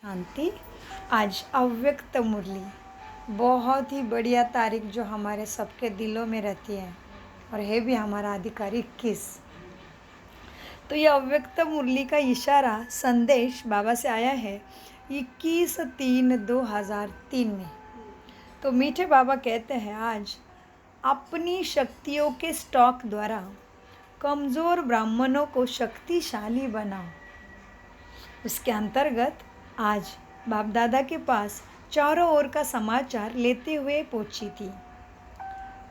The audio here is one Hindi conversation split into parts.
शांति। आज अव्यक्त मुरली, बहुत ही बढ़िया तारीख जो हमारे सबके दिलों में रहती है और है भी हमारा अधिकारी 21। तो ये अव्यक्त मुरली का इशारा संदेश बाबा से आया है 21/3/2003 में। तो मीठे बाबा कहते हैं आज अपनी शक्तियों के स्टॉक द्वारा कमज़ोर ब्राह्मणों को शक्तिशाली बनाओ। उसके अंतर्गत आज बाप दादा के पास चारों ओर का समाचार लेते हुए पहुंची थी।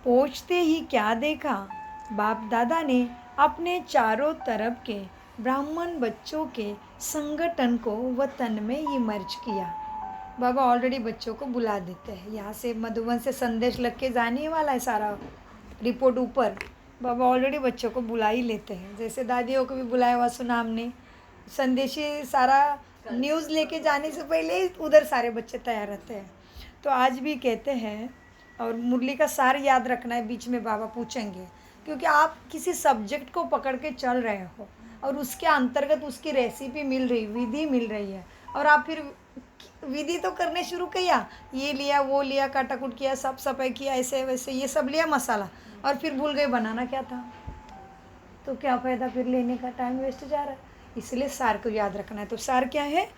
पहुंचते ही क्या देखा, बाप दादा ने अपने चारों तरफ के ब्राह्मण बच्चों के संगठन को वतन में इमर्ज किया। बाबा ऑलरेडी बच्चों को बुला देते हैं, यहाँ से मधुबन से संदेश लग के जाने वाला है, सारा रिपोर्ट ऊपर बाबा ऑलरेडी बच्चों को बुला ही लेते हैं। जैसे दादियों को भी बुलाया हुआ सुना हमने, संदेशी सारा न्यूज़ लेके जाने से पहले ही उधर सारे बच्चे तैयार रहते हैं। तो आज भी कहते हैं, और मुरली का सार याद रखना है, बीच में बाबा पूछेंगे, क्योंकि आप किसी सब्जेक्ट को पकड़ के चल रहे हो और उसके अंतर्गत उसकी रेसिपी मिल रही, विधि मिल रही है, और आप फिर विधि तो करने शुरू किया, ये लिया वो लिया, काटाकुट किया, साफ सफाई किया, ऐसे वैसे ये सब लिया मसाला, और फिर भूल गए बनाना क्या था, तो क्या फ़ायदा, फिर लेने का टाइम वेस्ट जा रहा है। इसलिए सार को याद रखना है। तो सार क्या है,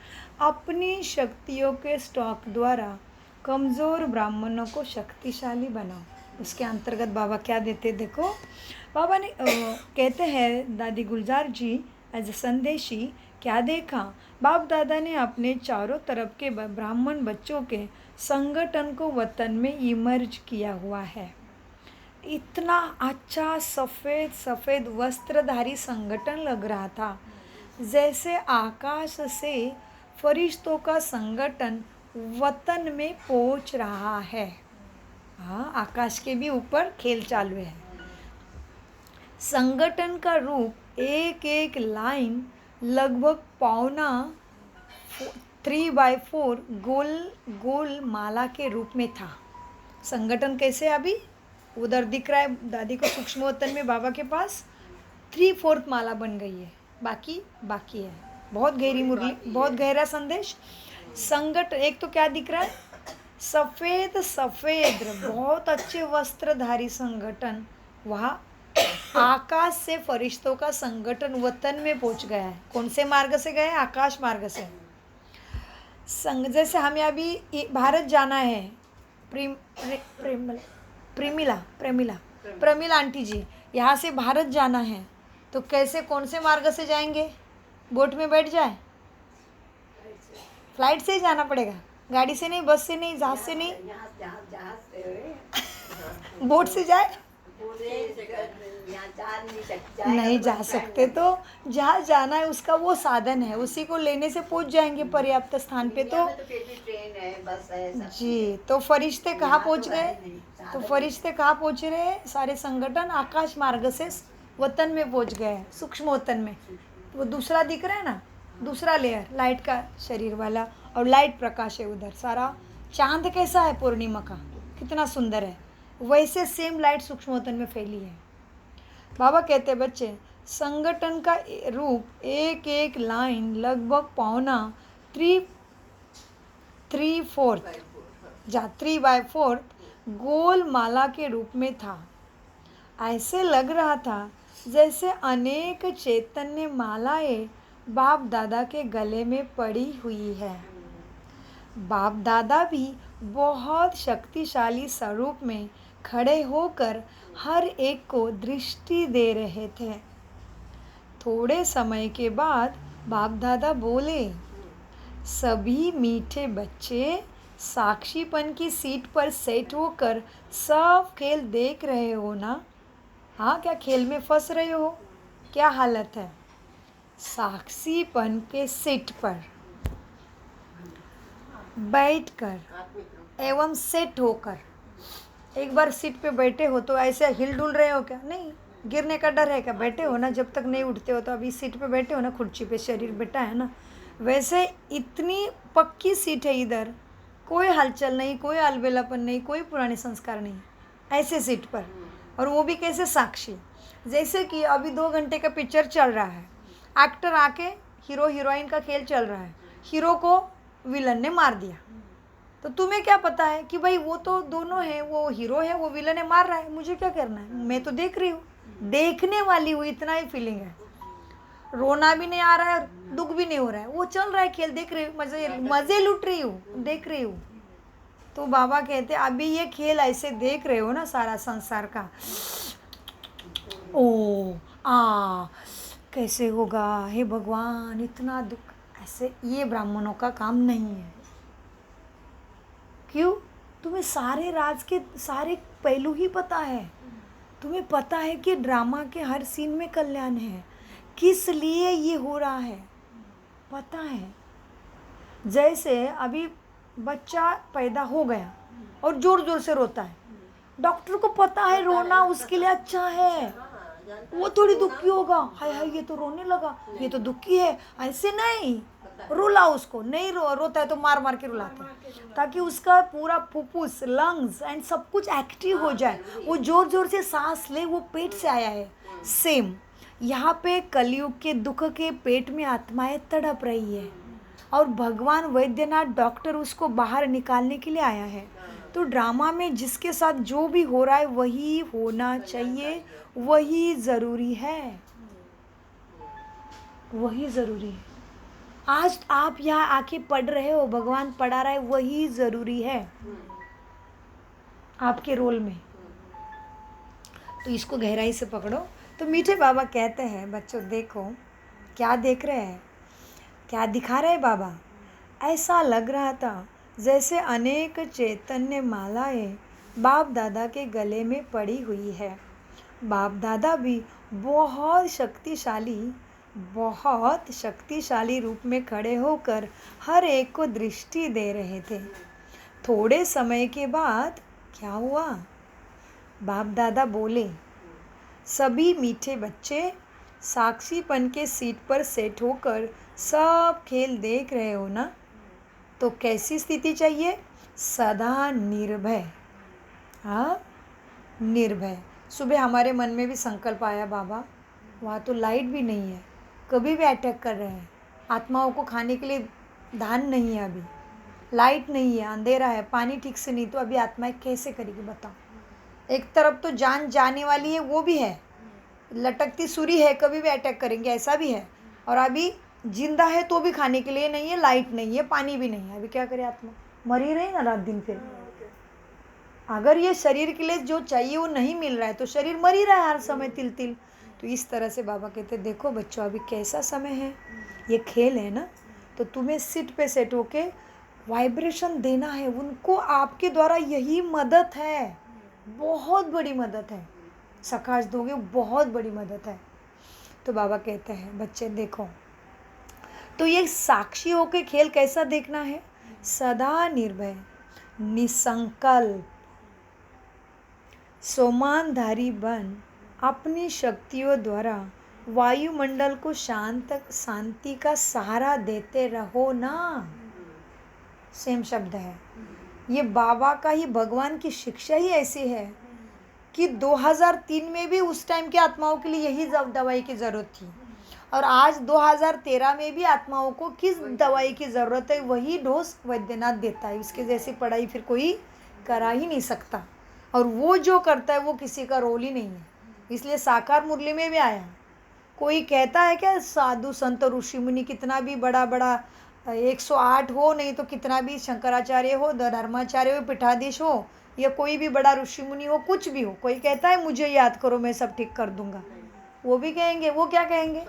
अपनी शक्तियों के स्टॉक द्वारा कमज़ोर ब्राह्मणों को शक्तिशाली बनाओ। उसके अंतर्गत बाबा क्या देते देखो। बाबा ने कहते हैं दादी गुलजार जी एज ए संदेशी, क्या देखा, बाप दादा ने अपने चारों तरफ के ब्राह्मण बच्चों के संगठन को वतन में इमर्ज किया हुआ है। इतना अच्छा सफ़ेद सफ़ेद वस्त्रधारी संगठन लग रहा था, जैसे आकाश से फरिश्तों का संगठन वतन में पहुंच रहा है। हाँ, आकाश के भी ऊपर खेल चालू है। संगठन का रूप एक एक लाइन लगभग पौना 3/4 गोल माला के रूप में था। संगठन कैसे, अभी उधर दिख रहा है दादी को सूक्ष्म वतन में, बाबा के पास 3/4 माला बन गई है, बाकी है। बहुत गहरी मुरली, बहुत गहरा संदेश। संगठन एक तो क्या दिख रहा है, सफ़ेद सफ़ेद बहुत अच्छे वस्त्रधारी संगठन, वहाँ आकाश से फरिश्तों का संगठन वतन में पहुँच गया है। कौन से मार्ग से गए, आकाश मार्ग से। जैसे हमें अभी भारत जाना है, प्रमिला आंटी जी, यहाँ से भारत जाना है, तो कैसे, कौन से मार्ग से जाएंगे, बोट में बैठ जाए, फ्लाइट से ही जाना पड़ेगा, गाड़ी से नहीं, बस से नहीं, जहाज से नहीं, बोट से जाए, नहीं जा सकते, तो जहाँ जाना है उसका वो साधन है, उसी को लेने से पहुँच जाएंगे पर्याप्त स्थान पे। तो जी, तो फरिश्ते कहाँ पहुँच गए, तो फरिश्ते कहाँ पहुँच रहे हैं, सारे संगठन आकाश मार्ग से वतन में पहुँच गए हैं, सूक्ष्म वतन में। वो दूसरा दिख रहा है ना, दूसरा लेयर लाइट का शरीर वाला, और लाइट प्रकाश है उधर सारा। चांद कैसा है पूर्णिमा का, कितना सुंदर है, वैसे सेम लाइट सूक्ष्म वतन में फैली है। बाबा कहते बच्चे, संगठन का रूप एक एक लाइन लगभग पौना 3/4 गोल माला के रूप में था। ऐसे लग रहा था जैसे अनेक चैतन्य मालाएं बाप दादा के गले में पड़ी हुई है। बाप दादा भी बहुत शक्तिशाली स्वरूप में खड़े होकर हर एक को दृष्टि दे रहे थे। थोड़े समय के बाद बाप दादा बोले, सभी मीठे बच्चे साक्षीपन की सीट पर सेट होकर सब खेल देख रहे हो ना। हाँ, क्या खेल में फंस रहे हो, क्या हालत है। साक्षीपन के सीट पर बैठकर एवं सेट होकर, एक बार सीट पे बैठे हो तो ऐसे हिल डुल रहे हो क्या, नहीं, गिरने का डर है क्या, बैठे हो ना, जब तक नहीं उठते हो तो अभी सीट पे बैठे हो ना, कुर्सी पे शरीर बैठा है ना, वैसे इतनी पक्की सीट है, इधर कोई हलचल नहीं, कोई अलबेलापन नहीं, कोई पुराने संस्कार नहीं, ऐसे सीट पर। और वो भी कैसे, साक्षी, जैसे कि अभी 2 घंटे का पिक्चर चल रहा है, एक्टर आके हीरो हीरोइन का खेल चल रहा है, हीरो को विलन ने मार दिया। तो तुम्हें क्या पता है कि भाई वो तो दोनों है, वो हीरो है, वो विलन है, मार रहा है, मुझे क्या करना है, मैं तो देख रही हूँ, देखने वाली हूँ, इतना ही फीलिंग है। रोना भी नहीं आ रहा है और दुख भी नहीं हो रहा है, वो चल रहा है खेल, देख रही हूँ, मजे मजे लूट रही हूँ, देख रही हूँ। तो बाबा कहते अभी ये खेल ऐसे देख रहे हो ना सारा संसार का, ओ कैसे होगा, हे भगवान इतना दुख, ऐसे ये ब्राह्मणों का काम नहीं है। क्यों? तुम्हें सारे राज के सारे पहलू ही पता है, तुम्हें पता है कि ड्रामा के हर सीन में कल्याण है, किस लिए ये हो रहा है पता है। जैसे अभी बच्चा पैदा हो गया और जोर जोर से रोता है, डॉक्टर को पता है रोना उसके लिए अच्छा है, वो थोड़ी दुखी होगा, हाय हाय ये तो रोने लगा, ये तो दुखी है, ऐसे नहीं, रुला उसको, नहीं रोता है तो मार मार के रुलाते हैं, ताकि उसका पूरा फुफ्फुस, लंग्स एंड सब कुछ एक्टिव हो जाए, वो जोर जोर से सांस ले, वो पेट से आया है। सेम यहाँ पे कलयुग के दुख के पेट में आत्माएं तड़प रही है और भगवान वैद्यनाथ डॉक्टर उसको बाहर निकालने के लिए आया है। तो ड्रामा में जिसके साथ जो भी हो रहा है वही होना चाहिए, वही ज़रूरी है, वही ज़रूरी है। आज आप यहाँ आके पढ़ रहे हो, भगवान पढ़ा रहा है, वही ज़रूरी है आपके रोल में। तो इसको गहराई से पकड़ो। तो मीठे बाबा कहते हैं बच्चों देखो क्या देख रहे हैं, क्या दिखा रहे बाबा। ऐसा लग रहा था जैसे अनेक चैतन्य मालाएं बाप दादा के गले में पड़ी हुई है। बाप दादा भी बहुत शक्तिशाली रूप में खड़े होकर हर एक को दृष्टि दे रहे थे। थोड़े समय के बाद क्या हुआ, बाप दादा बोले, सभी मीठे बच्चे साक्षीपन के सीट पर सेट होकर सब खेल देख रहे हो ना, तो कैसी स्थिति चाहिए, सदा निर्भय। हाँ, निर्भय। सुबह हमारे मन में भी संकल्प आया, बाबा वहाँ तो लाइट भी नहीं है, कभी भी अटैक कर रहे हैं, आत्माओं को खाने के लिए धान नहीं है, अभी लाइट नहीं है, अंधेरा है, पानी ठीक से नहीं, तो अभी आत्माएं कैसे करेगी बताओ। एक तरफ तो जान जाने वाली है, वो भी है, लटकती सूरी है, कभी भी अटैक करेंगे, ऐसा भी है, और अभी जिंदा है तो भी खाने के लिए नहीं है, लाइट नहीं है, पानी भी नहीं है, अभी क्या करे आत्मा, मर ही रही ना रात दिन। फिर अगर ये शरीर के लिए जो चाहिए वो नहीं मिल रहा है तो शरीर मर ही रहा है हर समय तिल तिल। तो इस तरह से बाबा कहते देखो बच्चों अभी कैसा समय है, ये खेल है ना, तो तुम्हें सीट पे सेट होके वाइब्रेशन देना है उनको, आपके द्वारा यही मदद है, बहुत बड़ी मदद है, सकाश दोगे बहुत बड़ी मदद है। तो बाबा कहते हैं बच्चे देखो, तो ये साक्षी होके खेल कैसा देखना है, सदा निर्भय, निसंकल्प, सोमानधारी बन अपनी शक्तियों द्वारा वायुमंडल को शांति का सहारा देते रहो ना। सेम शब्द है, ये बाबा का ही, भगवान की शिक्षा ही ऐसी है कि 2003 में भी उस टाइम की आत्माओं के लिए यही दवाई की ज़रूरत थी, और आज 2013 में भी आत्माओं को किस दवाई की ज़रूरत है वही डोज वैद्यनाथ देता है। इसके जैसी पढ़ाई फिर कोई करा ही नहीं सकता, और वो जो करता है वो किसी का रोल ही नहीं है। इसलिए साकार मुरली में भी आया, कोई कहता है क्या साधु संत ऋषि मुनि कितना भी बड़ा बड़ा 108 हो, नहीं तो कितना भी शंकराचार्य हो, धर्माचार्य हो, पीठाधीश हो, या कोई भी बड़ा ऋषि मुनि हो, कुछ भी हो, कोई कहता है मुझे याद करो मैं सब ठीक कर दूंगा, वो भी कहेंगे, वो क्या कहेंगे,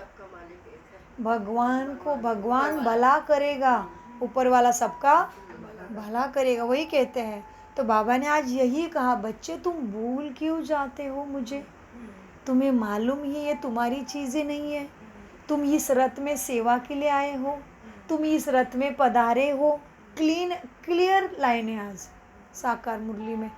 भगवान को भगवान भला करेगा, ऊपर वाला सबका भला करेगा, वही कहते हैं। तो बाबा ने आज यही कहा, बच्चे तुम भूल क्यों जाते हो मुझे, तुम्हें मालूम ही ये तुम्हारी चीज़ें नहीं है, तुम इस रथ में सेवा के लिए आए हो, तुम इस रथ में पधारे हो, क्लियर लाइन है आज साकार मुरली में,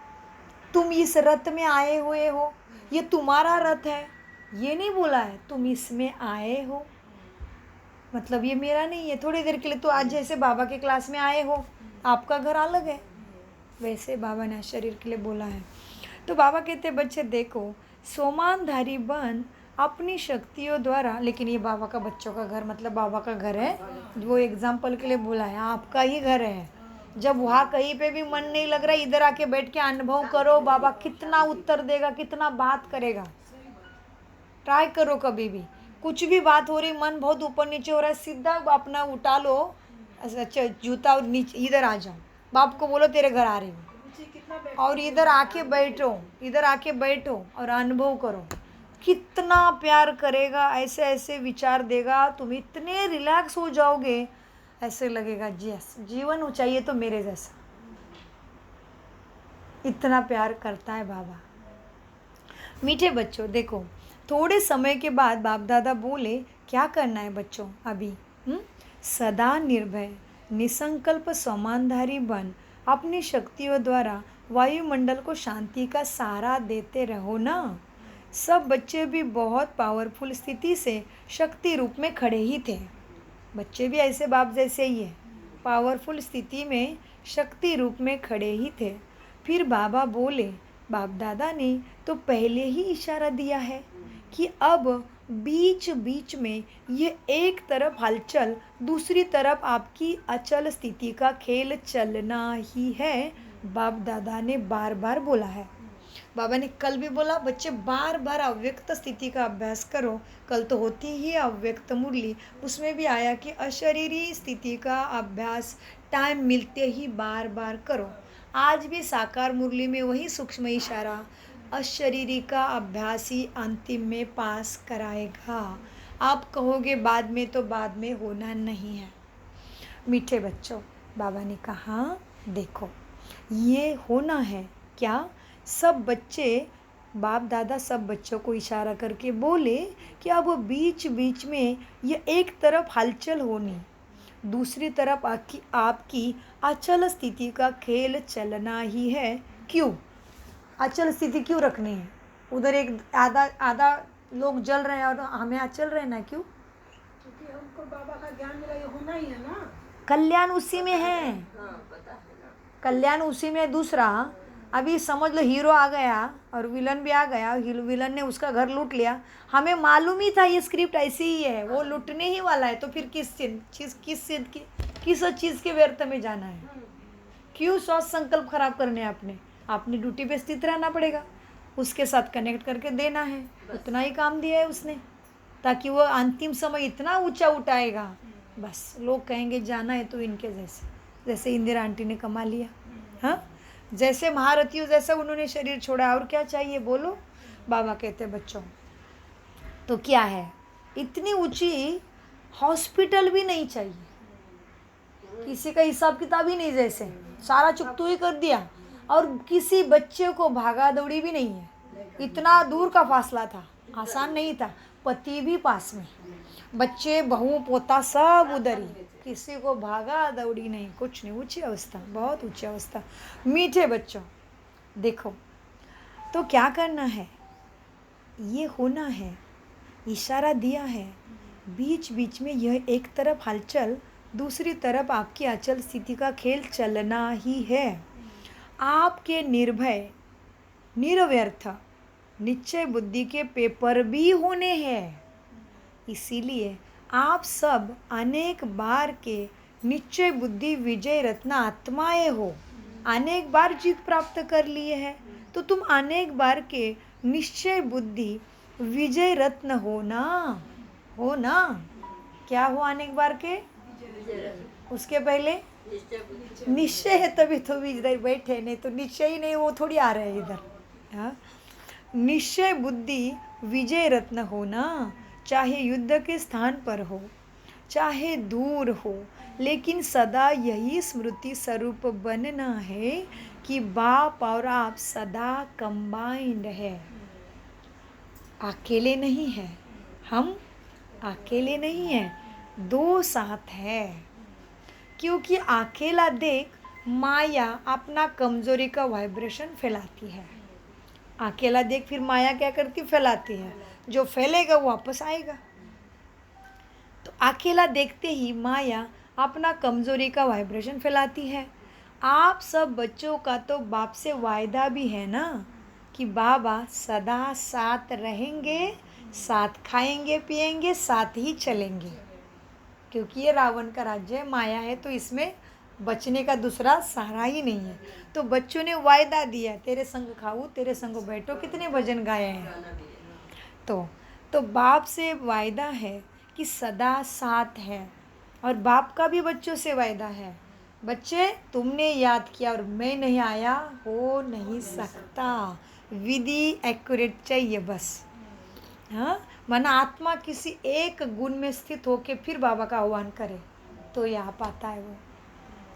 तुम इस रथ में आए हुए हो, ये तुम्हारा रथ है, ये नहीं बोला है तुम इसमें आए हो, मतलब ये मेरा नहीं है थोड़ी देर के लिए, तो आज जैसे बाबा के क्लास में आए हो, आपका घर अलग है, वैसे बाबा ने शरीर के लिए बोला है। तो बाबा कहते बच्चे देखो, सोमानधारी बन अपनी शक्तियों द्वारा। लेकिन ये बाबा का बच्चों का घर मतलब बाबा का घर है, वो एग्जाम्पल के लिए बोला है, आपका ही घर है। जब वहाँ कहीं पे भी मन नहीं लग रहा, इधर आके बैठ के अनुभव करो, बाबा कितना उत्तर देगा, कितना बात करेगा। ट्राई करो, कभी भी कुछ भी बात हो रही, मन बहुत ऊपर नीचे हो रहा है, सीधा अपना उठा लो, अच्छा जूता और नीचे इधर आ जाओ, बाप को बोलो तेरे घर आ रही हूँ, और इधर आके बैठो, इधर आके बैठो और अनुभव करो। कितना प्यार करेगा, ऐसे ऐसे विचार देगा, तुम इतने रिलैक्स हो जाओगे, ऐसे लगेगा यस जीवन हो चाहिए तो मेरे जैसा। इतना प्यार करता है बाबा। मीठे बच्चों देखो, थोड़े समय के बाद बाप दादा बोले क्या करना है बच्चों अभी? सदा निर्भय निसंकल्प समानधारी बन अपनी शक्तियों द्वारा वायुमंडल को शांति का सहारा देते रहो ना। सब बच्चे भी बहुत पावरफुल स्थिति से शक्ति रूप में खड़े ही थे। बच्चे भी ऐसे बाप जैसे ही है, पावरफुल स्थिति में शक्ति रूप में खड़े ही थे। फिर बाबा बोले, बाप दादा ने तो पहले ही इशारा दिया है कि अब बीच बीच में ये एक तरफ हलचल, दूसरी तरफ आपकी अचल स्थिति का खेल चलना ही है। बाप दादा ने बार बार बोला है। बाबा ने कल भी बोला, बच्चे बार बार अव्यक्त स्थिति का अभ्यास करो। कल तो होती ही अव्यक्त मुरली, उसमें भी आया कि अशरीरी स्थिति का अभ्यास टाइम मिलते ही बार बार करो। आज भी साकार मुरली में वही सूक्ष्म इशारा, अशरीरी का अभ्यास ही अंतिम में पास कराएगा। आप कहोगे बाद में, तो बाद में होना नहीं है। मीठे बच्चों, बाबा ने कहा देखो ये होना है क्या? सब बच्चे, बाप दादा सब बच्चों को इशारा करके बोले कि अब बीच बीच में ये एक तरफ हलचल होनी, दूसरी तरफ आपकी अचल स्थिति का खेल चलना ही है। क्यों अचल स्थिति क्यों रखनी है? उधर एक आधा लोग जल रहे हैं और हमें अचल रहना क्यों? क्योंकि हमको बाबा का ज्ञान मिला, ये होना ही है ना। कल्याण उसी में है, कल्याण उसी में। दूसरा अभी समझ लो हीरो आ गया और विलन भी आ गया, विलन ने उसका घर लूट लिया। हमें मालूम ही था ये स्क्रिप्ट ऐसी ही है, वो लूटने ही वाला है, तो फिर किस चीज़ के व्यर्थ में जाना है? क्यों सोच संकल्प खराब करने हैं? आपने ड्यूटी पे स्थित रहना पड़ेगा, उसके साथ कनेक्ट करके देना है, उतना ही काम दिया है उसने, ताकि वो अंतिम समय इतना ऊंचा उठाएगा, बस लोग कहेंगे जाना है तो इनके जैसे इंदिरा आंटी ने कमा लिया। हाँ, जैसे महारथियों जैसे उन्होंने शरीर छोड़ा, और क्या चाहिए बोलो? बाबा कहते बच्चों तो क्या है, इतनी ऊंची हॉस्पिटल भी नहीं चाहिए, किसी का हिसाब किताब ही नहीं, जैसे सारा चुकतू ही कर दिया, और किसी बच्चे को भागा दौड़ी भी नहीं है। इतना दूर का फासला था, आसान नहीं था, पति भी पास में, बच्चे बहू पोता सब उधर ही, किसी को भागा दौड़ी नहीं, कुछ नहीं। ऊंची अवस्था, बहुत ऊंची अवस्था। मीठे बच्चों देखो, तो क्या करना है? ये होना है, इशारा दिया है, बीच बीच में यह एक तरफ हलचल, दूसरी तरफ आपकी अचल स्थिति का खेल चलना ही है। आपके निर्भय निरव्यर्थ निश्चय बुद्धि के पेपर भी होने हैं, इसीलिए आप सब अनेक बार के निश्चय बुद्धि विजय रत्न आत्माएं हो, अनेक बार जीत प्राप्त कर लिए हैं, तो तुम अनेक बार के निश्चय बुद्धि विजय रत्न हो ना। क्या हो अनेक बार के? उसके पहले निश्चय है, तभी तो इधर बैठे, नहीं तो निश्चय ही नहीं, वो थोड़ी आ रहे हैं इधर। हाँ, निश्चय बुद्धि विजय रत्न होना, चाहे युद्ध के स्थान पर हो, चाहे दूर हो, लेकिन सदा यही स्मृति स्वरूप बनना है कि बाप और आप सदा कंबाइंड है, अकेले नहीं है, हम अकेले नहीं हैं, दो साथ है। क्योंकि अकेला देख माया अपना कमजोरी का वाइब्रेशन फैलाती है, अकेला देख फिर माया क्या करती? फैलाती है, जो फैलेगा वो वापस आएगा। तो अकेला देखते ही माया अपना कमजोरी का वाइब्रेशन फैलाती है। आप सब बच्चों का तो बाप से वायदा भी है ना कि बाबा सदा साथ रहेंगे, साथ खाएंगे पिएंगे, साथ ही चलेंगे, क्योंकि ये रावण का राज्य है, माया है, तो इसमें बचने का दूसरा सहारा ही नहीं है। तो बच्चों ने वायदा दिया, तेरे संग खाऊं, तेरे संग बैठो, कितने भजन गाए हैं। तो बाप से वायदा है कि सदा साथ है, और बाप का भी बच्चों से वायदा है, बच्चे तुमने याद किया और मैं नहीं आया, हो नहीं सकता। विधि एक्यूरेट चाहिए बस। हाँ, माना आत्मा किसी एक गुण में स्थित होके फिर बाबा का आह्वान करे तो यहाँ पाता है वो।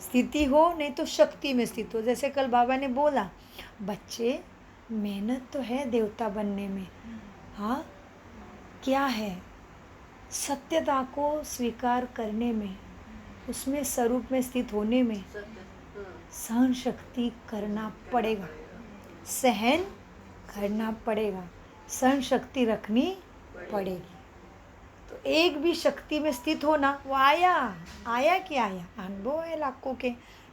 स्थिति हो, नहीं तो शक्ति में स्थित हो। जैसे कल बाबा ने बोला, बच्चे मेहनत तो है देवता बनने में, हाँ क्या है, सत्यता को स्वीकार करने में, उसमें स्वरूप में स्थित होने में सहन शक्ति करना पड़ेगा, सहन करना पड़ेगा, सहन शक्ति रखनी पड़ेगी। तो एक भी शक्ति में स्थित होना, वो आया कि आया, अनुभव है लाखों के।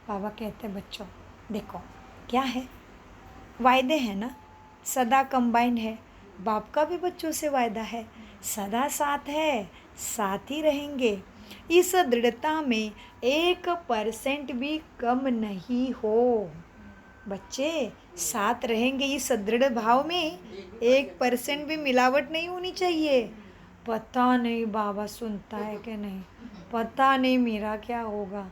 बाबा कहते हैं बच्चों देखो क्या है, वायदे हैं ना, सदा कंबाइन है, बाप का भी बच्चों से वायदा है, सदा साथ है, साथ ही रहेंगे, इस दृढ़ता में 1% भी कम नहीं हो। बच्चे साथ रहेंगे, इस दृढ़ भाव में 1% भी मिलावट नहीं होनी चाहिए। पता नहीं बाबा सुनता है कि नहीं, पता नहीं मेरा क्या होगा,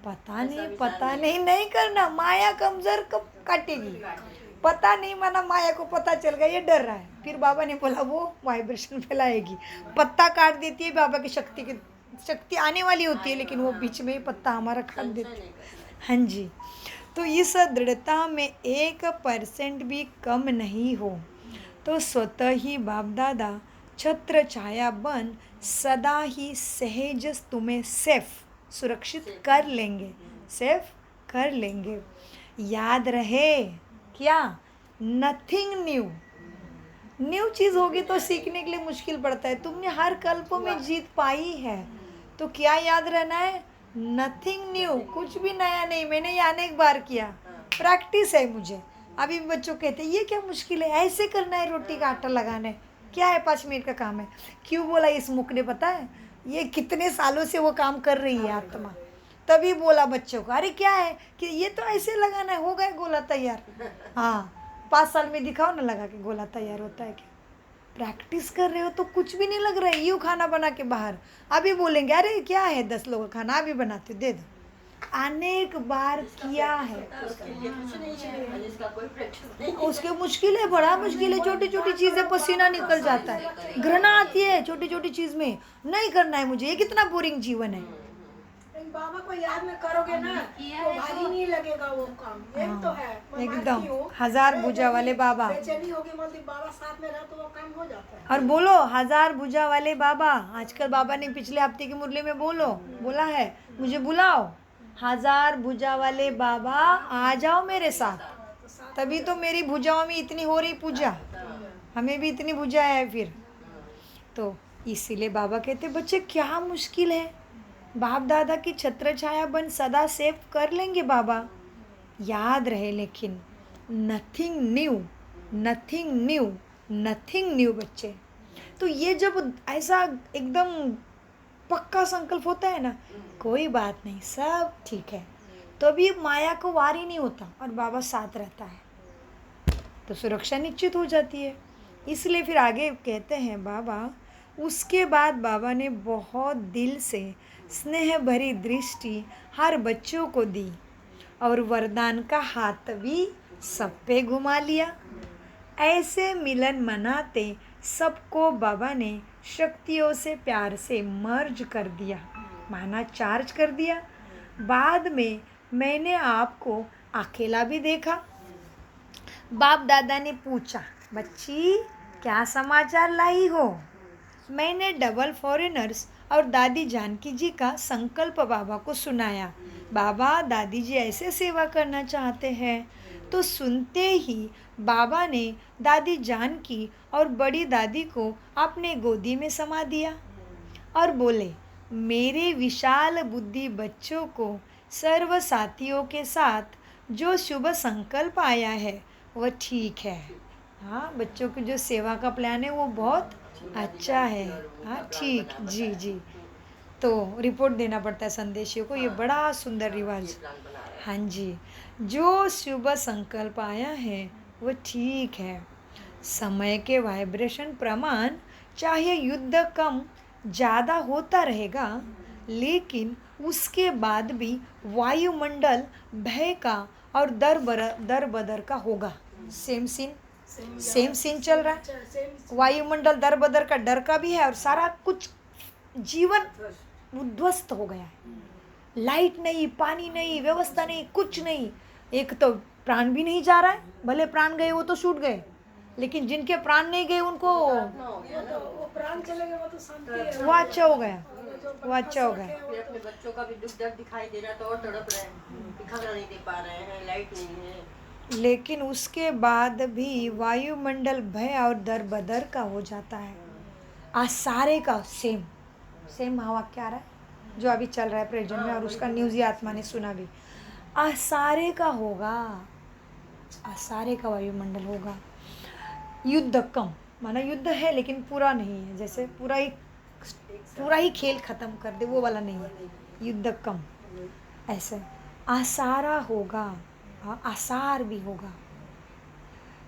पता नहीं, नहीं करना, माया कमजोर कब काटेगी, पता नहीं, माना माया को पता चल गया ये डर रहा है, फिर बाबा ने बोला वो वाइब्रेशन फैलाएगी, पत्ता काट देती है, बाबा की शक्ति आने वाली होती है, लेकिन वो बीच में ही पत्ता हमारा काट देती है। हाँ जी, तो इस दृढ़ता में 1% भी कम नहीं हो, तो स्वतः ही बाप दादा छत्र छाया बन सदा ही सहज तुम्हें सुरक्षित कर लेंगे, सेफ कर लेंगे। याद रहे क्या, नथिंग न्यू चीज़ होगी तो सीखने के लिए मुश्किल पड़ता है। तुमने हर कल्प में जीत पाई है, तो क्या याद रहना है, नथिंग न्यू, कुछ भी नया नहीं, मैंने ये अनेक बार किया, प्रैक्टिस है मुझे। अभी बच्चों कहते हैं ये क्या मुश्किल है, ऐसे करना है, रोटी का आटा लगाना है, क्या है 5 मिनट का काम है। क्यों बोला इस मुख ने, पता है ये कितने सालों से वो काम कर रही है आत्मा, तभी बोला बच्चों को, अरे क्या है कि ये तो ऐसे लगाना है, हो गया गोला तैयार। हाँ 5 साल में दिखाओ ना लगा के गोला तैयार होता है क्या, प्रैक्टिस कर रहे हो तो कुछ भी नहीं लग रहा है। यूँ खाना बना के बाहर अभी बोलेंगे अरे क्या है 10 लोगों का खाना अभी बनाते दे दो, अनेक बार किया है। उसके मुश्किल है, बड़ा मुश्किल है, छोटी छोटी चीज़ें पसीना निकल जाता है, घृणा आती है छोटी छोटी चीज़ में, नहीं करना है मुझे, ये कितना बोरिंग जीवन है। बाबा को याद में करोगे ना तो भारी नहीं लगेगा वो काम, ये तो है। मैं एकदम मानती हूँ, 1000 भुजा वाले बाबा, बेचैनी होगी मतलब बाबा साथ में रहा तो वो काम हो जाता है। और बोलो 1000 भुजा वाले बाबा, आजकल बाबा ने पिछले हफ्ते की मुरली में बोला है मुझे बुलाओ, 1000 भुजा वाले बाबा आ जाओ मेरे साथ, तभी तो मेरी भुजाओं में इतनी हो रही पूजा, हमें भी इतनी भुजा है फिर। तो इसीलिए बाबा कहते बच्चे क्या मुश्किल है, बाप दादा की छत्र छाया बन सदा सेव कर लेंगे बाबा। याद रहे लेकिन नथिंग न्यू बच्चे। तो ये जब ऐसा एकदम पक्का संकल्प होता है ना, कोई बात नहीं सब ठीक है, तो अभी माया को वार ही नहीं होता और बाबा साथ रहता है, तो सुरक्षा निश्चित हो जाती है। इसलिए फिर आगे कहते हैं बाबा, उसके बाद बाबा ने बहुत दिल से स्नेह भरी दृष्टि हर बच्चों को दी और वरदान का हाथ भी सब पे घुमा लिया। ऐसे मिलन मनाते सबको बाबा ने शक्तियों से प्यार से मर्ज कर दिया, माना चार्ज कर दिया। बाद में मैंने आपको अकेला भी देखा। बाप दादा ने पूछा, बच्ची क्या समाचार लाई हो। मैंने डबल फॉरेनर्स और दादी जानकी जी का संकल्प बाबा को सुनाया। बाबा दादी जी ऐसे सेवा करना चाहते हैं। तो सुनते ही बाबा ने दादी जानकी और बड़ी दादी को अपने गोदी में समा दिया और बोले, मेरे विशाल बुद्धि बच्चों को सर्व साथियों के साथ जो शुभ संकल्प आया है वह ठीक है। हाँ, बच्चों की जो सेवा का प्लान है वो बहुत अच्छा है। हाँ ठीक, जी जी। तो रिपोर्ट देना पड़ता है संदेशियों को, ये बड़ा सुंदर रिवाज। हाँ जी, जो शुभ संकल्प आया है वो ठीक है। समय के वाइब्रेशन प्रमाण चाहे युद्ध कम ज़्यादा होता रहेगा, लेकिन उसके बाद भी वायुमंडल भय का और दर बदर का होगा। सेम सीन चल रहा है। सेम वायुमंडल दर बदर का डर का भी है और सारा कुछ जीवन उद्ध्वस्त हो गया है। लाइट नहीं, पानी नहीं, व्यवस्था नहीं, कुछ नहीं। एक तो प्राण भी नहीं जा रहा है, भले प्राण गए वो तो छूट गए, लेकिन जिनके प्राण नहीं गए उनको वो प्राण चले गए, वो तो शांति है। वो अच्छा हो गया, जो वो अच्छा हो गया। फिर अपने बच्चों का भी दुख दर्द दिखाई दे रहा है तो और तड़प रहे हैं, खाना नहीं दे पा रहे हैं, लाइट नहीं है। लेकिन उसके बाद भी वायुमंडल भय और दर बदर का हो जाता है। आज सारे का सेम महावाक्य आ रहा है जो अभी चल रहा है प्रेजेंट में, और उसका न्यूज़ ही आत्मा ने सुना भी। आज सारे का होगा, आज सारे का वायुमंडल होगा। युद्ध कम, माना युद्ध है लेकिन पूरा नहीं है, जैसे पूरा ही खेल खत्म कर दे वो वाला नहीं है, युद्ध कम ऐसे। आसारा होगा, आसार भी होगा।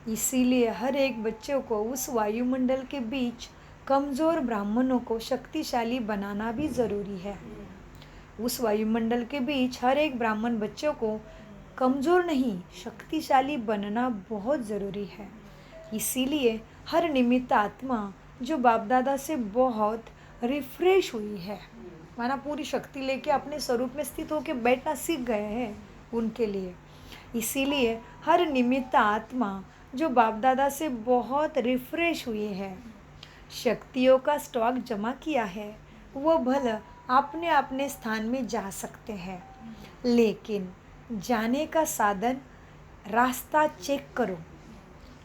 इसीलिए हर एक बच्चे को उस वायुमंडल के बीच कमज़ोर ब्राह्मणों को शक्तिशाली बनाना भी ज़रूरी है। उस वायुमंडल के बीच हर एक ब्राह्मण बच्चों को कमज़ोर नहीं, शक्तिशाली बनना बहुत ज़रूरी है। इसीलिए हर निमित्त आत्मा जो बाप दादा से बहुत रिफ्रेश हुई है, माना पूरी शक्ति लेके अपने स्वरूप में स्थित होकर बैठना सीख गए हैं, उनके लिए। इसीलिए हर निमित्त आत्मा जो बाप दादा से बहुत रिफ्रेश हुई है, शक्तियों का स्टॉक जमा किया है, वो भला अपने अपने स्थान में जा सकते हैं, लेकिन जाने का साधन, रास्ता चेक करो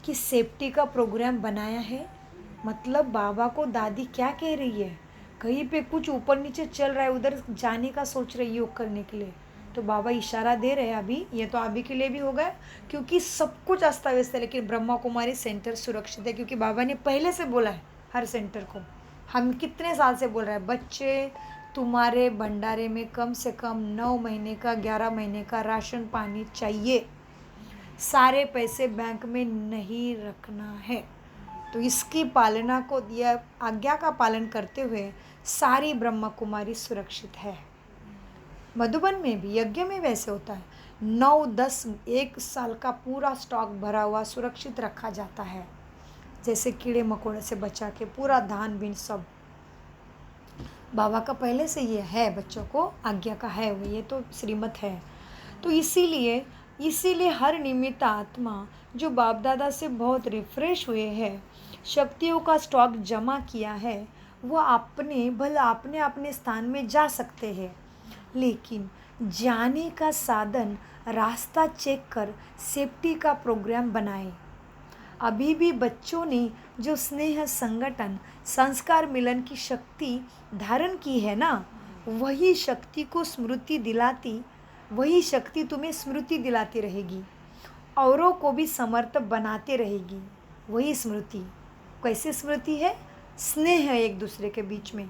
कि सेफ्टी का प्रोग्राम बनाया है। मतलब बाबा को दादी क्या कह रही है, कहीं पे कुछ ऊपर नीचे चल रहा है, उधर जाने का सोच रही है योग करने के लिए, तो बाबा इशारा दे रहे हैं अभी, ये तो अभी के लिए भी होगा क्योंकि सब कुछ अस्त व्यस्त है, लेकिन ब्रह्मा कुमारी सेंटर सुरक्षित है, क्योंकि बाबा ने पहले से बोला है हर सेंटर को। हम कितने साल से बोल रहे हैं, बच्चे तुम्हारे भंडारे में कम से कम 9 महीने का 11 महीने का राशन पानी चाहिए, सारे पैसे बैंक में नहीं रखना है। तो इसकी पालना को, यह आज्ञा का पालन करते हुए सारी ब्रह्मा कुमारी सुरक्षित है। मधुबन में भी यज्ञ में वैसे होता है, 9, 10, 1 साल का पूरा स्टॉक भरा हुआ सुरक्षित रखा जाता है, जैसे कीड़े मकोड़े से बचा के पूरा धान बीन सब। बाबा का पहले से ये है, बच्चों को आज्ञा का है वो, ये तो श्रीमत है। तो इसीलिए हर निमित्त आत्मा जो बाप दादा से बहुत रिफ्रेश हुए हैं, शक्तियों का स्टॉक जमा किया है, वो अपने अपने स्थान में जा सकते हैं, लेकिन जाने का साधन, रास्ता चेक कर सेफ्टी का प्रोग्राम बनाए। अभी भी बच्चों ने जो स्नेह संगठन संस्कार मिलन की शक्ति धारण की है ना, वही शक्ति को स्मृति दिलाती, वही शक्ति तुम्हें स्मृति दिलाती रहेगी, औरों को भी समर्थ बनाते रहेगी। वही स्मृति, कैसे स्मृति है, स्नेह है एक दूसरे के बीच में।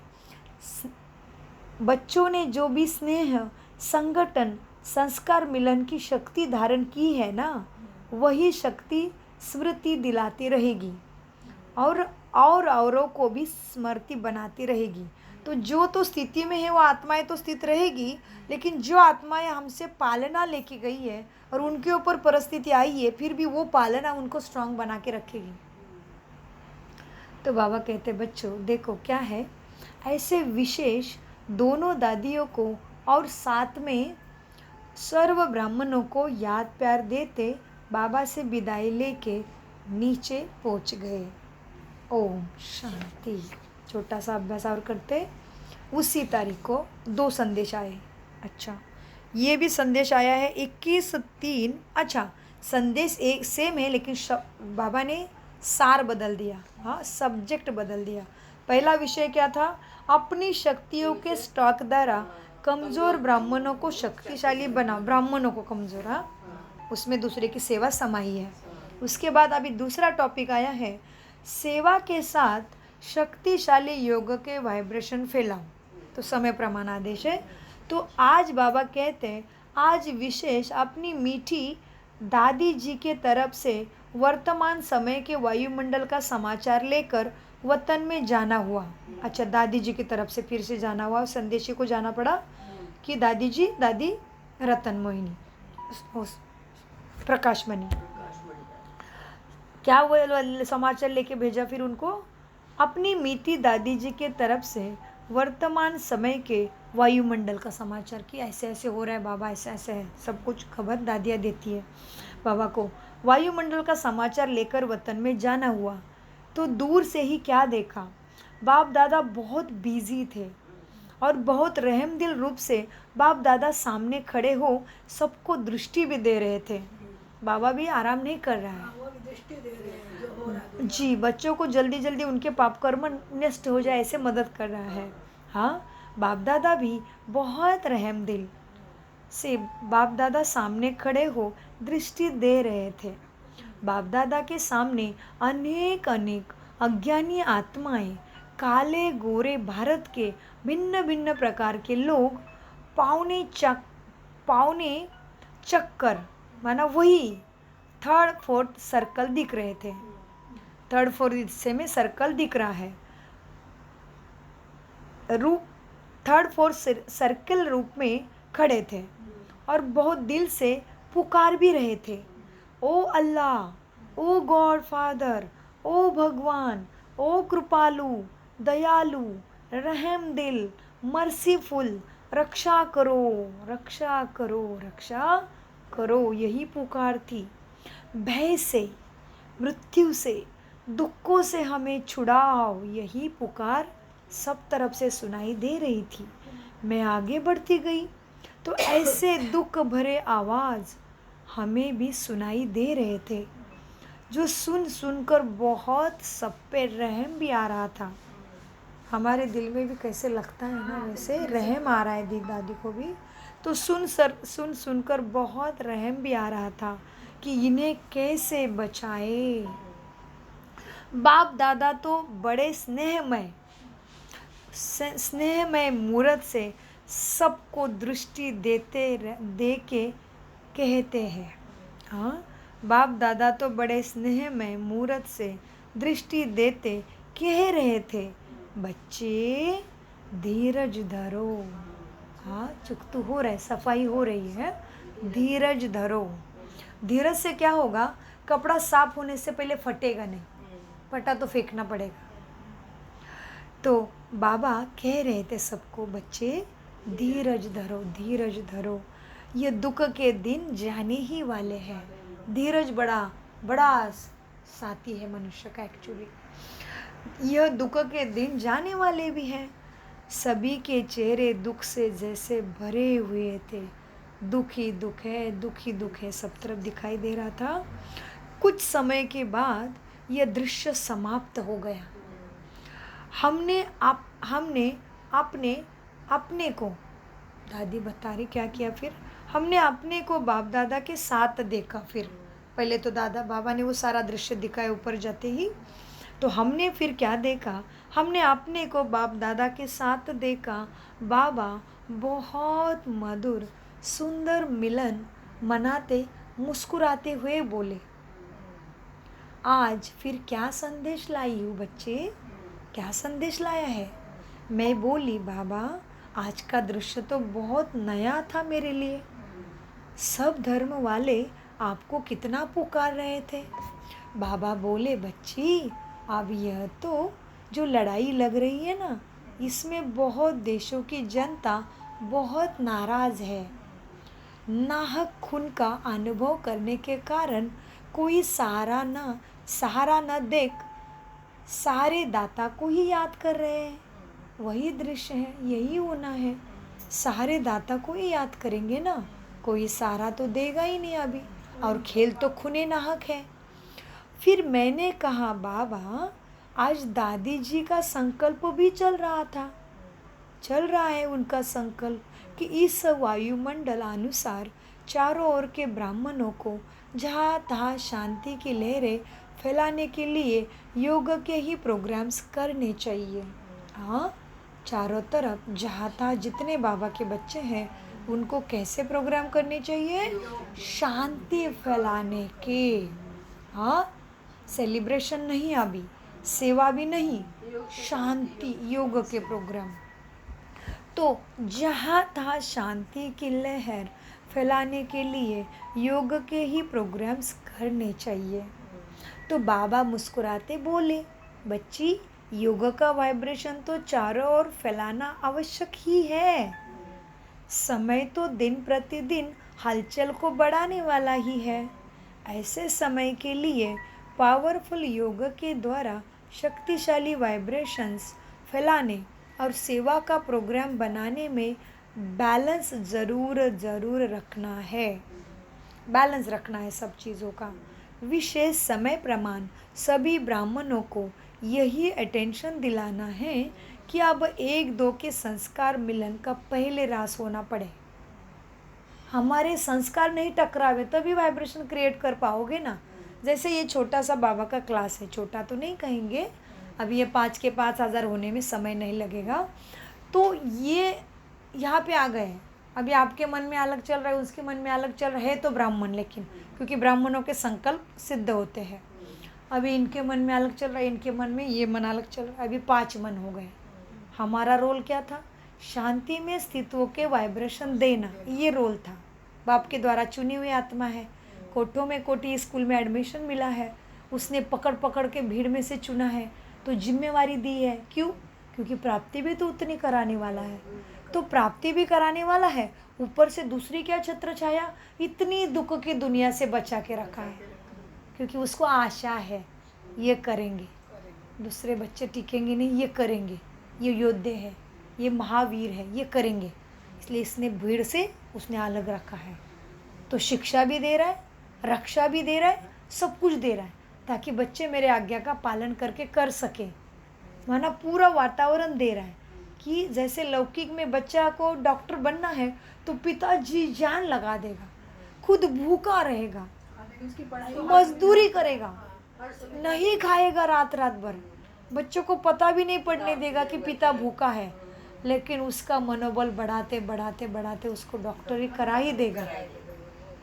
बच्चों ने जो भी स्नेह संगठन संस्कार मिलन की शक्ति धारण की है ना, वही शक्ति स्मृति दिलाती रहेगी और औरों को भी स्मृति बनाती रहेगी। तो जो तो स्थिति में है वो आत्माएं तो स्थित रहेगी, लेकिन जो आत्माएं हमसे पालना लेके गई है और उनके ऊपर परिस्थिति आई है, फिर भी वो पालना उनको स्ट्रांग बना के रखेगी। तो बाबा कहते बच्चों देखो क्या है, ऐसे विशेष दोनों दादियों को और साथ में सर्व ब्राह्मणों को याद प्यार देते बाबा से विदाई लेके नीचे पहुंच गए। ओम शांति। छोटा सा अभ्यास और करते। उसी तारीख को 2 संदेश आए। अच्छा, ये भी संदेश आया है 21/3। अच्छा, संदेश एक सेम है, लेकिन बाबा ने सार बदल दिया, हाँ सब्जेक्ट बदल दिया। पहला विषय क्या था, अपनी शक्तियों के स्टॉक द्वारा कमज़ोर ब्राह्मणों को शक्तिशाली बनाओ। ब्राह्मणों को कमज़ोर, हाँ, उसमें दूसरे की सेवा समाई है। उसके बाद अभी दूसरा टॉपिक आया है, सेवा के साथ शक्तिशाली योग के वाइब्रेशन फैलाओ। तो समय प्रमाण आदेश है। तो आज बाबा कहते हैं, आज विशेष अपनी मीठी दादी जी के तरफ से वर्तमान समय के वायुमंडल का समाचार लेकर वतन में जाना हुआ। अच्छा, दादी जी की तरफ से फिर से जाना हुआ, संदेशी को जाना पड़ा कि दादी जी, दादी रतन मोहिनी, प्रकाशमणि, क्या वो समाचार लेके भेजा फिर उनको? अपनी मीठी दादी जी के तरफ से वर्तमान समय के वायुमंडल का समाचार कि ऐसे ऐसे हो रहा है बाबा, ऐसे ऐसे है, सब कुछ खबर दादियाँ देती है बाबा को। वायुमंडल का समाचार लेकर वतन में जाना हुआ। तो दूर से ही क्या देखा, बाप दादा बहुत बिजी थे और बहुत रहमदिल रूप से बाप दादा सामने खड़े हो सबको दृष्टि भी दे रहे थे। बाबा भी आराम नहीं कर रहा है वो भी दृष्टि दे रहे हैं जो हो रहा है। जी, बच्चों को जल्दी जल्दी उनके पाप कर्म नष्ट हो जाए ऐसे मदद कर रहा है। हाँ, बाप दादा भी बहुत रहमदिल से बाप दादा सामने खड़े हो दृष्टि दे रहे थे। बाप दादा के सामने अनेक अनेक अज्ञानी आत्माएं, काले गोरे भारत के भिन्न भिन्न प्रकार के लोग पावने चक्कर माना वही थर्ड फोर्थ सर्कल दिख रहे थे। थर्ड फोर्थ हिस्से में सर्कल दिख रहा है, रूप थर्ड फोर्थ सर्कल रूप में खड़े थे और बहुत दिल से पुकार भी रहे थे, ओ अल्लाह, ओ गॉड फादर, ओ भगवान, ओ कृपालु, दयालु, रहम दिल, मर्सीफुल, रक्षा करो, रक्षा करो, रक्षा करो। यही पुकार थी। भय से, मृत्यु से, दुखों से हमें छुड़ाओ, यही पुकार सब तरफ से सुनाई दे रही थी। मैं आगे बढ़ती गई तो ऐसे दुख भरे आवाज़ हमें भी सुनाई दे रहे थे जो सुनकर बहुत सब पे रहम भी आ रहा था। हमारे दिल में भी कैसे लगता है ना, वैसे रहम आ रहा है दी दादी को भी। तो सुनकर बहुत रहम भी आ रहा था कि इन्हें कैसे बचाए। बाप दादा तो बड़े स्नेहमय मूर्त से सबको दृष्टि दे के कहते हैं। हाँ, बाप दादा तो बड़े स्नेहमय मूर्त से दृष्टि देते कह रहे थे, बच्चे धीरज धरो। हाँ, चुकतू हो रहा है, सफाई हो रही है, धीरज धरो। धीरज से क्या होगा, कपड़ा साफ होने से पहले फटेगा नहीं, फटा तो फेंकना पड़ेगा। तो बाबा कह रहे थे सबको, बच्चे धीरज धरो, धीरज धरो, ये दुख के दिन जाने ही वाले हैं। धीरज बड़ा साथी है मनुष्य का एक्चुअली। यह दुख के दिन जाने वाले भी हैं। सभी के चेहरे दुख से जैसे भरे हुए थे। दुखी दुख है, दुखी दुख है, सब तरफ दिखाई दे रहा था। कुछ समय के बाद यह दृश्य समाप्त हो गया। हमने अपने को, दादी बता रही क्या किया फिर, हमने अपने को बाप दादा के साथ देखा। फिर पहले तो बाबा ने वो सारा दृश्य दिखाया ऊपर जाते ही, तो हमने फिर क्या देखा, हमने अपने को बाप दादा के साथ देखा। बाबा बहुत मधुर सुंदर मिलन मनाते मुस्कुराते हुए बोले, आज फिर क्या संदेश लाई हूँ बच्चे, क्या संदेश लाया है? मैं बोली, बाबा आज का दृश्य तो बहुत नया था मेरे लिए। सब धर्म वाले आपको कितना पुकार रहे थे। बाबा बोले, बच्ची अब यह तो जो लड़ाई लग रही है ना, इसमें बहुत देशों की जनता बहुत नाराज़ है। नाहक खून का अनुभव करने के कारण कोई सहारा न देख सारे दाता को ही याद कर रहे हैं। वही दृश्य है, यही होना है। सारे दाता को ही याद करेंगे ना, कोई सहारा तो देगा ही नहीं अभी, और खेल तो खूने नाहक है। फिर मैंने कहा, बाबा आज दादी जी का संकल्प भी चल रहा है उनका संकल्प कि इस वायुमंडल अनुसार चारों ओर के ब्राह्मणों को जहाँ तहाँ शांति की लहरें फैलाने के लिए योग के ही प्रोग्राम्स करने चाहिए। हाँ, चारों तरफ जहाँ तहाँ जितने बाबा के बच्चे हैं उनको कैसे प्रोग्राम करने चाहिए? शांति फैलाने के। हाँ, सेलिब्रेशन नहीं, अभी सेवा भी नहीं, शांति, योग के प्रोग्राम। तो जहाँ तहाँ शांति की लहर फैलाने के लिए योग के ही प्रोग्राम्स करने चाहिए। तो बाबा मुस्कुराते बोले, बच्ची, योग का वाइब्रेशन तो चारों ओर फैलाना आवश्यक ही है। समय तो दिन प्रतिदिन हलचल को बढ़ाने वाला ही है। ऐसे समय के लिए पावरफुल योग के द्वारा शक्तिशाली वाइब्रेशंस फैलाने और सेवा का प्रोग्राम बनाने में बैलेंस ज़रूर रखना है। बैलेंस रखना है सब चीज़ों का। विशेष समय प्रमाण सभी ब्राह्मणों को यही अटेंशन दिलाना है कि अब 1-2 के संस्कार मिलन का पहले रास होना पड़े। हमारे संस्कार नहीं टकरावे तभी वाइब्रेशन क्रिएट कर पाओगे ना। जैसे ये छोटा सा बाबा का क्लास है, छोटा तो नहीं कहेंगे, अभी ये 5 के 5,000 होने में समय नहीं लगेगा। तो ये यहाँ पे आ गए, अभी आपके मन में अलग चल रहा है, उसके मन में अलग चल रहा है, तो ब्राह्मण, लेकिन क्योंकि ब्राह्मणों के संकल्प सिद्ध होते हैं। अभी इनके मन में अलग चल रहा है, इनके मन में ये मन अलग चल रहा है, अभी 5 मन हो गए। हमारा रोल क्या था? शांति में स्थित होकर वाइब्रेशन देना, ये रोल था। बाप के द्वारा चुनी हुई आत्मा है, कोठों में कोटि स्कूल में एडमिशन मिला है, उसने पकड़ के भीड़ में से चुना है, तो जिम्मेवारी दी है। क्यों? क्योंकि प्राप्ति भी तो उतनी कराने वाला है। तो प्राप्ति भी कराने वाला है, ऊपर से दूसरी क्या छत्र छाया, इतनी दुख की दुनिया से बचा के रखा है, क्योंकि उसको आशा है ये करेंगे, दूसरे बच्चे टिकेंगे नहीं, ये करेंगे, ये योद्धे है, ये महावीर है, ये करेंगे, इसलिए इसने भीड़ से उसने अलग रखा है। तो शिक्षा भी दे रहा है, रक्षा भी दे रहा है, सब कुछ दे रहा है, ताकि बच्चे मेरे आज्ञा का पालन करके कर सके। माना पूरा वातावरण दे रहा है कि जैसे लौकिक में बच्चा को डॉक्टर बनना है तो पिताजी जान लगा देगा, खुद भूखा रहेगा, मजदूरी करेगा, नहीं खाएगा रात भर, बच्चों को पता भी नहीं पड़ने देगा कि पिता भूखा है, लेकिन उसका मनोबल बढ़ाते उसको डॉक्टरी करा ही देगा।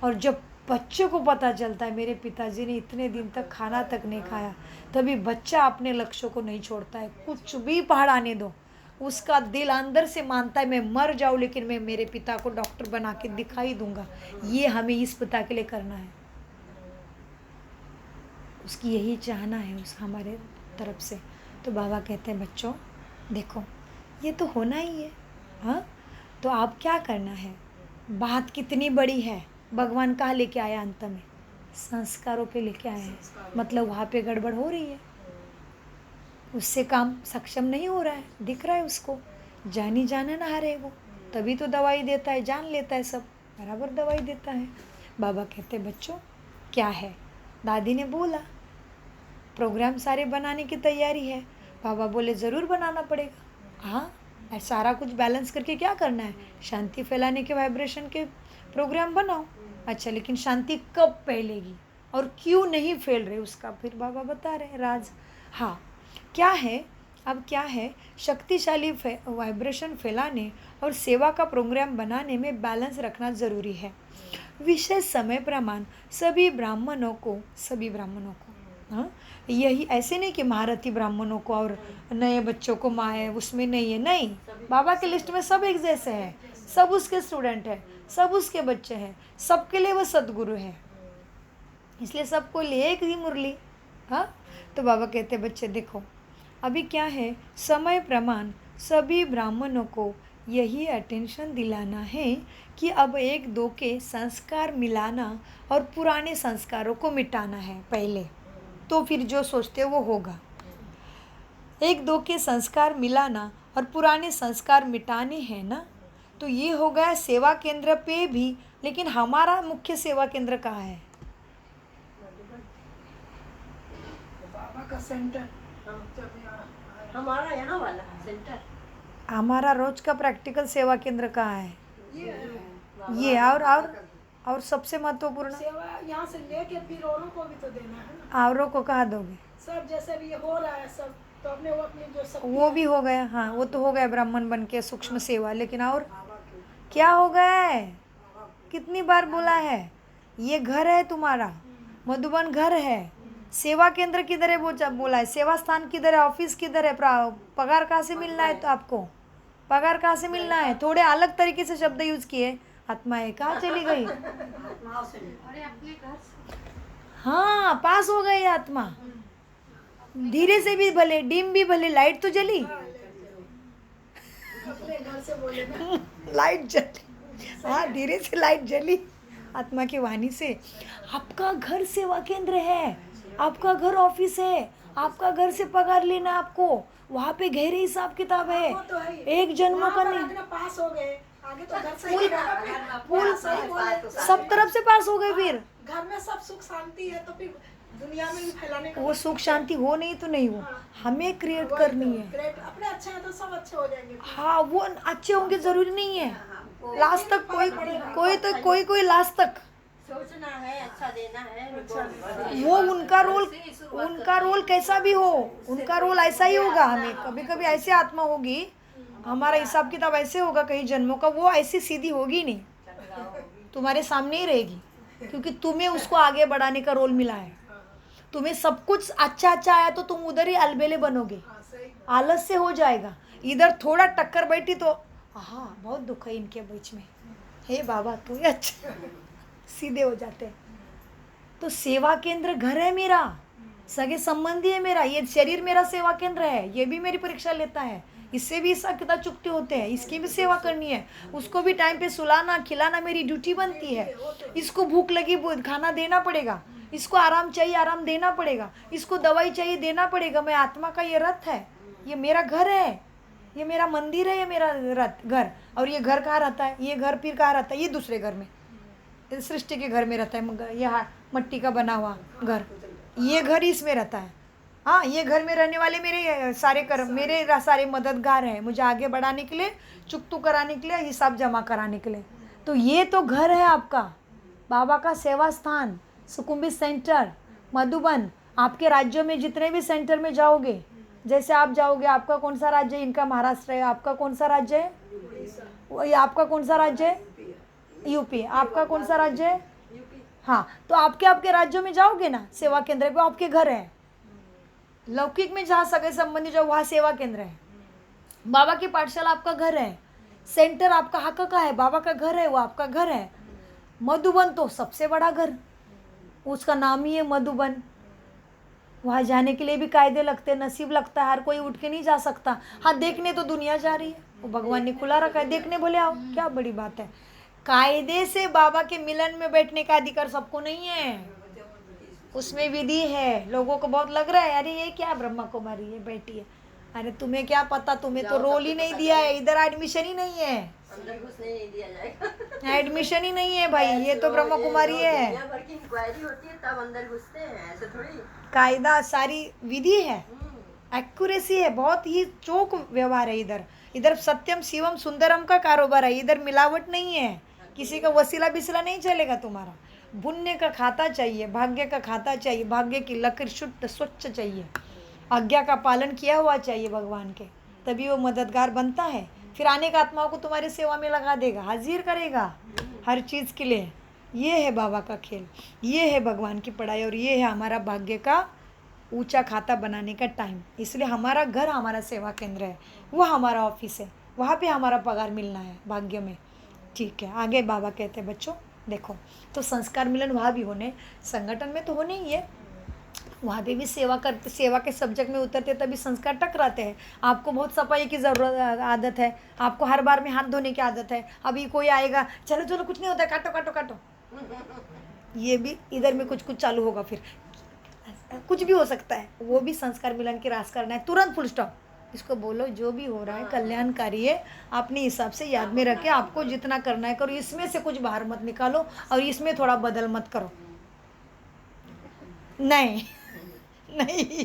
और जब बच्चे को पता चलता है मेरे पिताजी ने इतने दिन तक खाना तक नहीं खाया, तभी बच्चा अपने लक्ष्यों को नहीं छोड़ता है। कुछ भी पहाड़ आने दो, उसका दिल अंदर से मानता है मैं मर जाऊँ लेकिन मैं मेरे पिता को डॉक्टर बना के दिखाई दूंगा। ये हमें इस पिता के लिए करना है, उसकी यही चाहना है उस हमारे तरफ से। तो बाबा कहते हैं बच्चों देखो ये तो होना ही है। हाँ, तो आप क्या करना है, बात कितनी बड़ी है, भगवान कहाँ लेके आया, अंत में संस्कारों पे लेके आया है। मतलब वहाँ पे गड़बड़ हो रही है, उससे काम सक्षम नहीं हो रहा है, दिख रहा है उसको, जानी जाना ना हारे वो, तभी तो दवाई देता है, जान लेता है, सब बराबर दवाई देता है। बाबा कहते बच्चों क्या है, दादी ने बोला प्रोग्राम सारे बनाने की तैयारी है। बाबा बोले ज़रूर बनाना पड़ेगा। हाँ, सारा कुछ बैलेंस करके क्या करना है, शांति फैलाने के वाइब्रेशन के प्रोग्राम बनाओ। अच्छा, लेकिन शांति कब फैलेगी और क्यों नहीं फैल रही उसका फिर बाबा बता रहे राज। हाँ, क्या है, अब क्या है, शक्तिशाली वाइब्रेशन फैलाने और सेवा का प्रोग्राम बनाने में बैलेंस रखना ज़रूरी है। विशेष समय प्रमाण सभी ब्राह्मणों को हाँ, यही ऐसे नहीं कि महारथी ब्राह्मणों को और नए बच्चों को माँ है उसमें नहीं है, नहीं, बाबा के लिस्ट में सब एक जैसे हैं, सब उसके स्टूडेंट हैं, सब उसके बच्चे हैं, सबके लिए वो सद्गुरु है, इसलिए सबको लिए एक ही मुरली। हाँ, तो बाबा कहते बच्चे देखो अभी क्या है, समय प्रमाण सभी ब्राह्मणों को यही अटेंशन दिलाना है कि अब 1-2 के संस्कार मिलाना और पुराने संस्कारों को मिटाना है पहले, तो फिर जो सोचते वो होगा। 1-2 के संस्कार मिलाना और पुराने संस्कार मिटाने हैं ना, तो ये हो गया सेवा केंद्र पे भी, लेकिन हमारा मुख्य सेवा केंद्र कहाँ है? बाबा का सेंटर हमारा यहाँ वाला सेंटर, हमारा रोज का प्रैक्टिकल सेवा केंद्र कहाँ है? ये और और सबसे महत्वपूर्ण सेवा यहाँ से लेके फिर औरों को भी तो देना है ना। औरों को कहा दोगे? सब जैसे भी ये हो रहा है सब, तो अपने वो अपनी जो सब वो भी हो गया, हाँ वो तो हो गया ब्राह्मण बन के सूक्ष्म सेवा, लेकिन और क्या हो गया है? कितनी बार बोला है, ये घर है तुम्हारा, मधुबन घर है। सेवा केंद्र किधर है वो जब बोला है, सेवा स्थान किधर है, ऑफिस किधर है, पगार कहाँ से मिलना है? तो आपको पगार कहाँ से मिलना है? थोड़े अलग तरीके से शब्द यूज किए, आत्माएं कहाँ चली गई? हाँ पास हो गई आत्मा, धीरे से भी भले, डिम भी भले, लाइट तो जली, अपने घर से बोले ना। लाइट जली, हाँ धीरे से लाइट जली आत्मा की वाणी से। आपका घर सेवा केंद्र है, आपका घर ऑफिस है, आपका घर से पगार लेना आपको, वहाँ पे गहरे हिसाब किताब है, वो तो है ही। एक जन्मों वहाँ का पर नहीं, आगे ना पास हो गए, आगे तो घर से ही फूल सही बोले। सब तरफ से पास हो गए। फिर घर में सब सुख शांति है, तो फिर दुनिया में भी फैलाने का वो सुख शांति हो नहीं तो नहीं हो, हमें क्रिएट करनी है। ग्रेट, अपने अच्छे हैं तो सब अच्छे हो जाएंगे। हाँ वो अच्छे होंगे जरूरी नहीं है, लास्ट तक कोई लास्ट तक, सोचना है, अच्छा देना है, वो उनका रोल कैसा भी हो, उनका रोल ऐसा ही होगा। हमें कभी कभी ऐसे आत्मा होगी, हमारा हिसाब किताब ऐसे होगा कई जन्मों का, वो ऐसी सीधी होगी नहीं, तुम्हारे सामने ही रहेगी, क्योंकि तुम्हें उसको आगे बढ़ाने का रोल मिला है। तुम्हें सब कुछ अच्छा आया तो तुम उधर ही अलबेले बनोगे, आलस से हो जाएगा। इधर थोड़ा टक्कर बैठी तो हाँ बहुत दुख है इनके बीच में, हे बाबा तू ही अच्छा, सीधे हो जाते हैं। तो सेवा केंद्र घर है मेरा, सगे संबंधी है मेरा, ये शरीर मेरा सेवा केंद्र है, ये भी मेरी परीक्षा लेता है, इससे भी हिसाब किताब चुकते होते हैं, इसकी भी सेवा करनी है, उसको भी टाइम पे सुलाना खिलाना मेरी ड्यूटी बनती है। इसको भूख लगी खाना देना पड़ेगा, इसको आराम चाहिए आराम देना पड़ेगा, इसको दवाई चाहिए देना पड़ेगा। मैं आत्मा का ये रथ है, ये मेरा घर है, ये मेरा मंदिर है, ये मेरा रथ घर। और ये घर कहाँ रहता है? ये घर फिर कहाँ रहता है? ये दूसरे घर में, सृष्टि के घर में रहता है, यह मट्टी का बना हुआ घर, ये घर इसमें रहता है। हाँ ये घर में रहने वाले मेरे सारे कर्म, मेरे सारे मददगार हैं, मुझे आगे बढ़ाने के लिए, चुकतू कराने के लिए, हिसाब जमा कराने के लिए। तो ये तो घर है आपका, बाबा का सेवा स्थान, सुकुम्भी सेंटर, मधुबन। आपके राज्यों में जितने भी सेंटर में जाओगे, जैसे आप जाओगे, आपका कौन सा राज्य है? इनका महाराष्ट्र है, आपका कौन सा राज्य है? आपका कौन सा राज्य है? यूपी। आपका कौन सा राज्य है? हाँ तो आपके राज्यों में जाओगे ना, सेवा केंद्र पे आपके घर है। लौकिक में जहाँ सगे संबंधी जाओ वहाँ सेवा केंद्र है। बाबा की पाठशाला आपका घर है, सेंटर आपका हक का है, बाबा का घर है, वो आपका घर है। मधुबन तो सबसे बड़ा घर, उसका नाम ही है मधुबन। वहाँ जाने के लिए भी कायदे लगते हैं, नसीब लगता है, हर कोई उठ के नहीं जा सकता। हाँ देखने तो दुनिया जा रही है, वो भगवान ने खुला रखा है, देखने बोले आओ, क्या बड़ी बात है। कायदे से बाबा के मिलन में बैठने का अधिकार सबको नहीं है, उसमें विधि है। लोगों को बहुत लग रहा है अरे ये क्या ब्रह्मा कुमारी है बैठी है, अरे तुम्हें क्या पता, तुम्हें तो रोल ही नहीं दिया है, इधर एडमिशन ही नहीं है, अंदर घुसने नहीं दिया जाएगा, एडमिशन ही नहीं है भाई, ये तो ब्रह्मा कुमारी है। दुनिया भर की इंक्वायरी होती है तब अंदर घुसते हैं, ऐसे थोड़ी। कायदा सारी विधि है, एक्यूरेसी है, बहुत ही चौक व्यवहार है। इधर सत्यम शिवम सुंदरम का कारोबार है, इधर मिलावट नहीं है, किसी का वसीला बिसला नहीं चलेगा। तुम्हारा पुण्य का खाता चाहिए, भाग्य का खाता चाहिए, भाग्य की लकीर शुद्ध स्वच्छ चाहिए, आज्ञा का पालन किया हुआ चाहिए भगवान के, तभी वो मददगार बनता है। फिर आने का आत्माओं को तुम्हारी सेवा में लगा देगा, हाजिर करेगा हर चीज़ के लिए। ये है बाबा का खेल, ये है भगवान की पढ़ाई, और ये है हमारा भाग्य का ऊंचा खाता बनाने का टाइम। इसलिए हमारा घर हमारा सेवा केंद्र है, वो हमारा ऑफिस है, वहाँ पे हमारा पगार मिलना है भाग्य में। ठीक है, आगे बाबा कहते हैं बच्चों देखो, तो संस्कार मिलन वहाँ भी होने, संगठन में तो होने ही है, वहाँ पे भी सेवा करते, सेवा के सब्जेक्ट में उतरते तभी संस्कार टकराते हैं। आपको बहुत सफाई की ज़रूरत आदत है, आपको हर बार में हाथ धोने की आदत है। अभी कोई आएगा चलो चलो कुछ नहीं होता है, काटो काटो काटो, ये भी इधर में कुछ कुछ चालू होगा, फिर कुछ भी हो सकता है। वो भी संस्कार मिलन की रास करना है, तुरंत फुल स्टॉप। इसको बोलो जो भी हो रहा है कल्याणकारी है, अपने हिसाब से याद में रखे, आपको जितना करना है करो, इसमें से कुछ बाहर मत निकालो और इसमें थोड़ा बदल मत करो। नहीं नहीं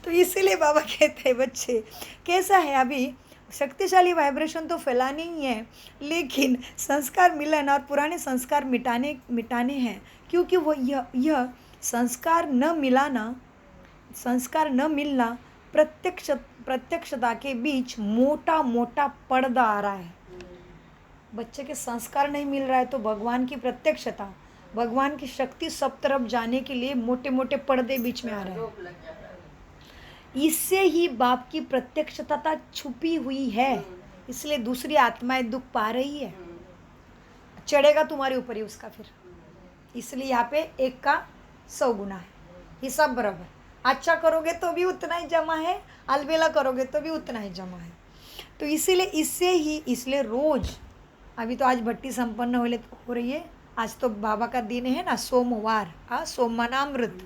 तो इसीलिए बाबा कहते हैं बच्चे कैसा है, अभी शक्तिशाली वाइब्रेशन तो फैलानी ही है, लेकिन संस्कार मिलन और पुराने संस्कार मिटाने हैं, क्योंकि वो यह संस्कार न मिलना प्रत्यक्षता के बीच मोटा मोटा पर्दा आ रहा है। बच्चे के संस्कार नहीं मिल रहा है तो भगवान की प्रत्यक्षता, भगवान की शक्ति सब तरफ जाने के लिए मोटे मोटे पर्दे बीच में आ रहे हैं। रोक लग जाता है। इससे ही बाप की प्रत्यक्षता छुपी हुई है, इसलिए दूसरी आत्माएं दुख पा रही है। चढ़ेगा तुम्हारे ऊपर ही उसका फिर, इसलिए यहाँ पे 1 का 100 गुना है, हिसाब बराबर। अच्छा करोगे तो भी उतना ही जमा है, अलबेला करोगे तो भी उतना ही जमा है। तो इसलिए रोज, अभी तो आज भट्टी संपन्न हो रही है, आज तो बाबा का दिन है ना, सोमवार, सोमनामृत,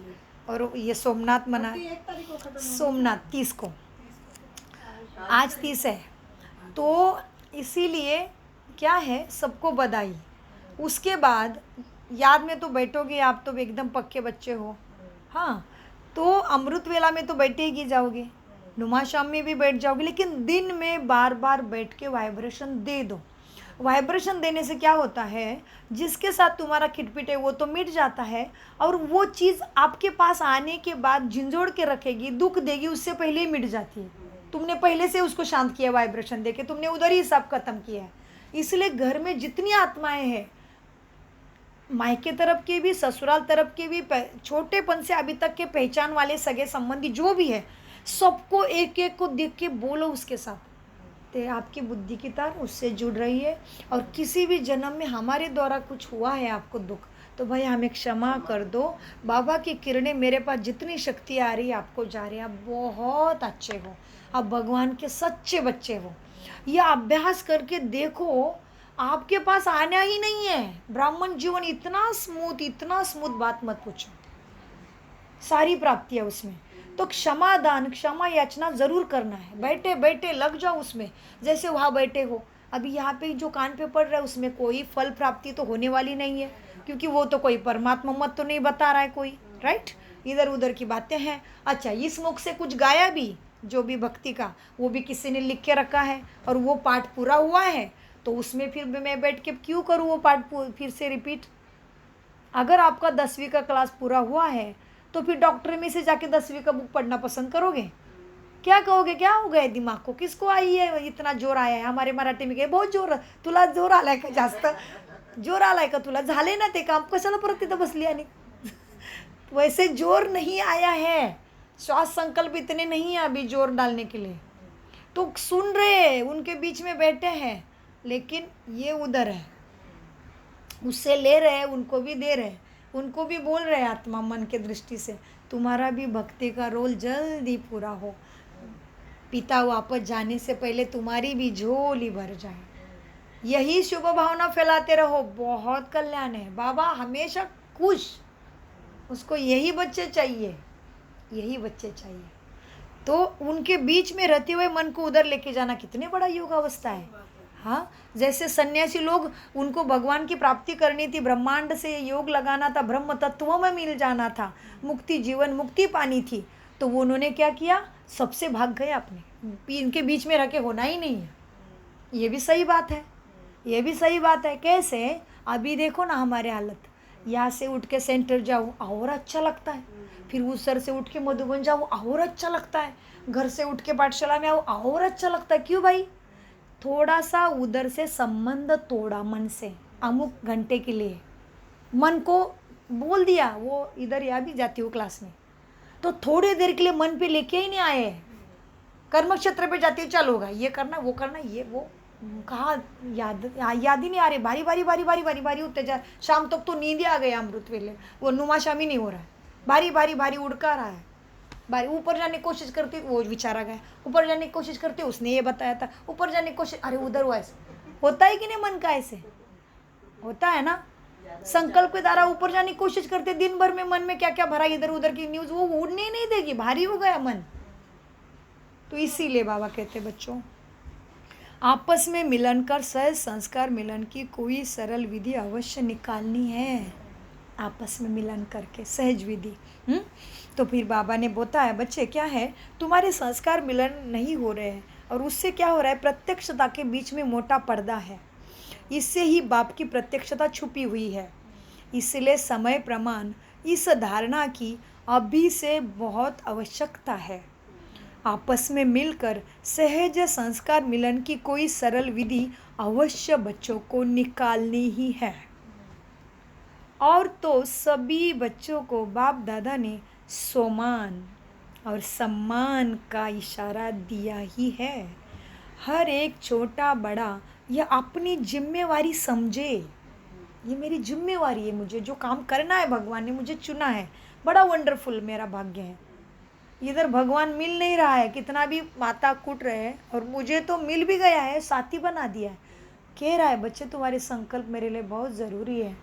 और ये सोमनाथ मना, 1 तारीख को खत्म सोमनाथ 30 को, आज 30 है। तो इसीलिए क्या है, सबको बधाई। उसके बाद याद में तो बैठोगे आप, तो एकदम पक्के बच्चे हो, हाँ, तो अमृत वेला में तो बैठे ही जाओगे, नुमा शाम में भी बैठ जाओगे, लेकिन दिन में बार बार बैठ के वाइब्रेशन दे दो। वाइब्रेशन देने से क्या होता है, जिसके साथ तुम्हारा खिटपिट है वो तो मिट जाता है, और वो चीज़ आपके पास आने के बाद झिंझोड़ के रखेगी, दुख देगी, उससे पहले ही मिट जाती है। तुमने पहले से उसको शांत किया वाइब्रेशन देके, तुमने उधर ही सब खत्म किया है। इसलिए घर में जितनी आत्माएं हैं, मायके तरफ के भी, ससुराल तरफ के भी, छोटेपन से अभी तक के पहचान वाले सगे संबंधी जो भी है, सबको एक एक को देख के बोलो उसके साथ, तो आपकी बुद्धि की तार उससे जुड़ रही है। और किसी भी जन्म में हमारे द्वारा कुछ हुआ है आपको दुख, तो भाई हमें क्षमा कर दो। बाबा की किरणें मेरे पास जितनी शक्ति आ रही है आपको जा रही है, आप बहुत अच्छे हो, आप भगवान के सच्चे बच्चे हो। यह अभ्यास करके देखो, आपके पास आना ही नहीं है। ब्राह्मण जीवन इतना स्मूथ, बात मत पूछो, सारी प्राप्ति है उसमें। तो क्षमा याचना जरूर करना है, बैठे बैठे लग जाओ उसमें, जैसे वहाँ बैठे हो। अभी यहाँ पे जो कान पे पड़ रहा है उसमें कोई फल प्राप्ति तो होने वाली नहीं है, क्योंकि वो तो कोई परमात्मा मत तो नहीं बता रहा है कोई, राइट, इधर उधर की बातें हैं। अच्छा, इस मुख से कुछ गाया भी, जो भी भक्ति का, वो भी किसी ने लिख के रखा है, और वो पाठ पूरा हुआ है, तो उसमें फिर मैं बैठ के क्यों करूँ वो पाठ फिर से रिपीट। अगर आपका 10वीं का क्लास पूरा हुआ है, तो फिर डॉक्टर में से जाके 10वीं का बुक पढ़ना पसंद करोगे? क्या कहोगे, क्या हो गया दिमाग को, किसको आई है, इतना जोर आया है? हमारे मराठी में कहे बहुत जोर, तुला जोर आलाय का, जास्त जोर आलाय का तुला, झाले ना ते काम, कशाला परत तिथं बसली? आणि वैसे जोर नहीं आया है, श्वास संकल्प इतने नहीं है अभी जोर डालने के लिए। तो सुन रहे, उनके बीच में बैठे हैं, लेकिन ये उधर है, उससे ले रहे हैं, उनको भी दे रहे हैं, उनको भी बोल रहे हैं आत्मा मन के दृष्टि से, तुम्हारा भी भक्ति का रोल जल्दी पूरा हो, पिता वापस जाने से पहले तुम्हारी भी झोली भर जाए। यही शुभ भावना फैलाते रहो, बहुत कल्याण है। बाबा हमेशा खुश, उसको यही बच्चे चाहिए, यही बच्चे चाहिए। तो उनके बीच में रहते हुए मन को उधर लेके जाना कितने बड़ा योग अवस्था है। हाँ, जैसे सन्यासी लोग, उनको भगवान की प्राप्ति करनी थी, ब्रह्मांड से योग लगाना था, ब्रह्म तत्व में मिल जाना था, मुक्ति, जीवन मुक्ति पानी थी, तो वो उन्होंने क्या किया, सबसे भाग गए अपने, इनके बीच में रह के होना ही नहीं है। ये भी सही बात है, ये भी सही बात है। कैसे, अभी देखो ना हमारे हालत, यहाँ से उठ के सेंटर जाओ और अच्छा लगता है, फिर उस सर से उठ के मधुबन जाओ और अच्छा लगता है, घर से उठ के पाठशाला में आओ और अच्छा लगता है। क्यों भाई? थोड़ा सा उधर से संबंध तोड़ा मन से, अमुक घंटे के लिए मन को बोल दिया, वो इधर या भी जाती हूँ क्लास में, तो थोड़ी देर के लिए मन पे लेके ही नहीं आए, कर्म क्षेत्र पे जाती है, चल होगा ये करना वो करना, ये वो कहाँ याद ही नहीं आ रही, बारी बारी उठते जा, शाम तक तो नींद ही आ गया, अमृत वेले वो नुमा शामी नहीं हो रहा है, बारी उड़का रहा है, बारी ऊपर जाने की कोशिश करती, वो विचार आ गया, ऊपर जाने की कोशिश करती, उसने ये बताया था, ऊपर जाने की कोशिश, अरे उधर हुआ, ऐसे होता है कि नहीं? मन का ऐसे होता है ना, संकल्प के द्वारा ऊपर जाने की कोशिश करते, दिन भर में मन में क्या क्या भरा, इधर उधर की न्यूज़, वो उड़ने ही नहीं देगी, भारी हो गया मन। तो इसीलिए बाबा कहते बच्चों, आपस में मिलन कर सहज संस्कार मिलन की कोई सरल विधि अवश्य निकालनी है, आपस में मिलन करके सहज विधि। तो फिर बाबा ने बोता है, बच्चे क्या है, तुम्हारे संस्कार मिलन नहीं हो रहे हैं, और उससे क्या हो रहा है, प्रत्यक्षता के बीच में मोटा पर्दा है, इससे ही बाप की प्रत्यक्षता छुपी हुई है। इसलिए समय प्रमाण इस धारणा की अभी से बहुत आवश्यकता है। आपस में मिलकर सहज संस्कार मिलन की कोई सरल विधि अवश्य बच्चों को निकालनी ही है। और तो सभी बच्चों को बाप दादा ने सम्मान और सम्मान का इशारा दिया ही है। हर एक छोटा बड़ा यह अपनी जिम्मेवारी समझे। ये मेरी जिम्मेवारी है, मुझे जो काम करना है भगवान ने मुझे चुना है। बड़ा वंडरफुल मेरा भाग्य है। इधर भगवान मिल नहीं रहा है, कितना भी माता कूट रहे हैं, और मुझे तो मिल भी गया है, साथी बना दिया है। कह रहा है बच्चे तुम्हारे संकल्प मेरे लिए बहुत ज़रूरी है,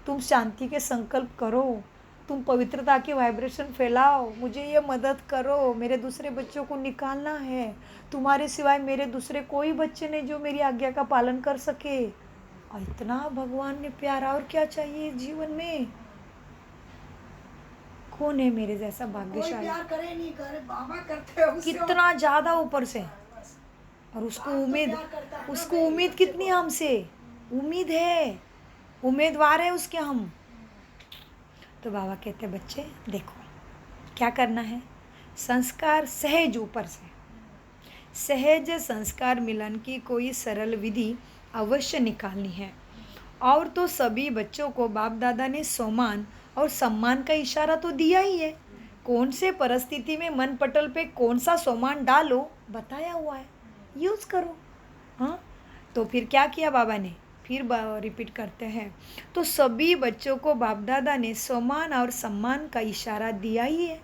तुम शांति के संकल्प करो, तुम पवित्रता के वाइब्रेशन फैलाओ, मुझे ये मदद करो, मेरे दूसरे बच्चों को निकालना है। तुम्हारे सिवाय मेरे दूसरे कोई बच्चे नहीं जो मेरी आज्ञा का पालन कर सके। और इतना भगवान ने प्यारा, और क्या चाहिए जीवन में। कौन है मेरे जैसा कोई भाग्यशाली, प्यार करे नहीं करे, बाबा करते हैं उससे। कितना ज़्यादा ऊपर से। और उसको उम्मीद, उसको उम्मीद कितनी हमसे, उम्मीद है, उम्मीदवार है उसके हम। तो बाबा कहते बच्चे देखो क्या करना है, संस्कार सहज ऊपर से, सहज संस्कार मिलन की कोई सरल विधि अवश्य निकालनी है। और तो सभी बच्चों को बाप दादा ने सम्मान और सम्मान का इशारा तो दिया ही है। कौन से परिस्थिति में मन पटल पे कौन सा सम्मान डालो बताया हुआ है, यूज़ करो। हाँ, तो फिर क्या किया बाबा ने, फिर रिपीट करते हैं, तो सभी बच्चों को बाप दादा ने सम्मान और सम्मान का इशारा दिया ही है।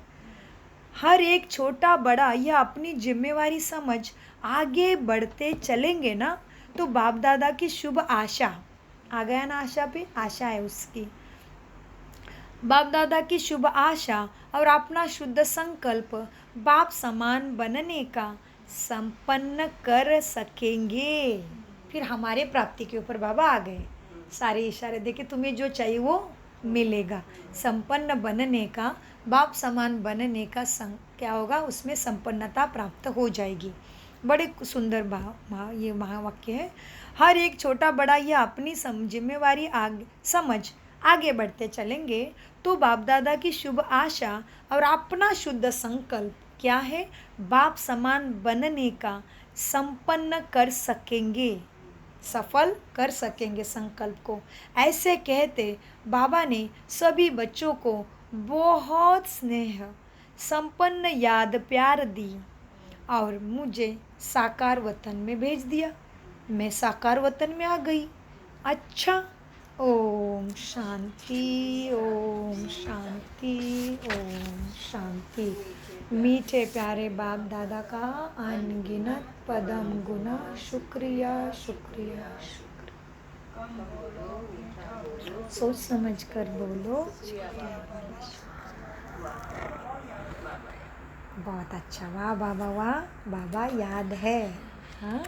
हर एक छोटा बड़ा यह अपनी जिम्मेवारी समझ आगे बढ़ते चलेंगे ना, तो बाप दादा की शुभ आशा आ गया ना, आशा पे आशा है उसकी, बाप दादा की शुभ आशा और अपना शुद्ध संकल्प बाप समान बनने का संपन्न कर सकेंगे। फिर हमारे प्राप्ति के ऊपर बाबा आ गए, सारे इशारे देके तुम्हें जो चाहिए वो मिलेगा। संपन्न बनने का, बाप समान बनने का क्या होगा, उसमें संपन्नता प्राप्त हो जाएगी। बड़े सुंदर ये महावाक्य है। हर एक छोटा बड़ा ये अपनी जिम्मेवारी समझ आगे बढ़ते चलेंगे, तो बाप दादा की शुभ आशा और अपना शुद्ध संकल्प क्या है, बाप समान बनने का संपन्न कर सकेंगे, सफल कर सकेंगे संकल्प को। ऐसे कहते बाबा ने सभी बच्चों को बहुत स्नेह संपन्न याद प्यार दी और मुझे साकार वतन में भेज दिया। मैं साकार वतन में आ गई। अच्छा, ओम शांति, ओम शांति, ओम शांति। मीठे प्यारे बाप दादा का अनगिनत पदम गुना शुक्रिया शुक्रिया शुक्रिया। सोच समझ कर बोलो। बहुत अच्छा, वाह बाबा, वाह बाबा, याद है। हाँ।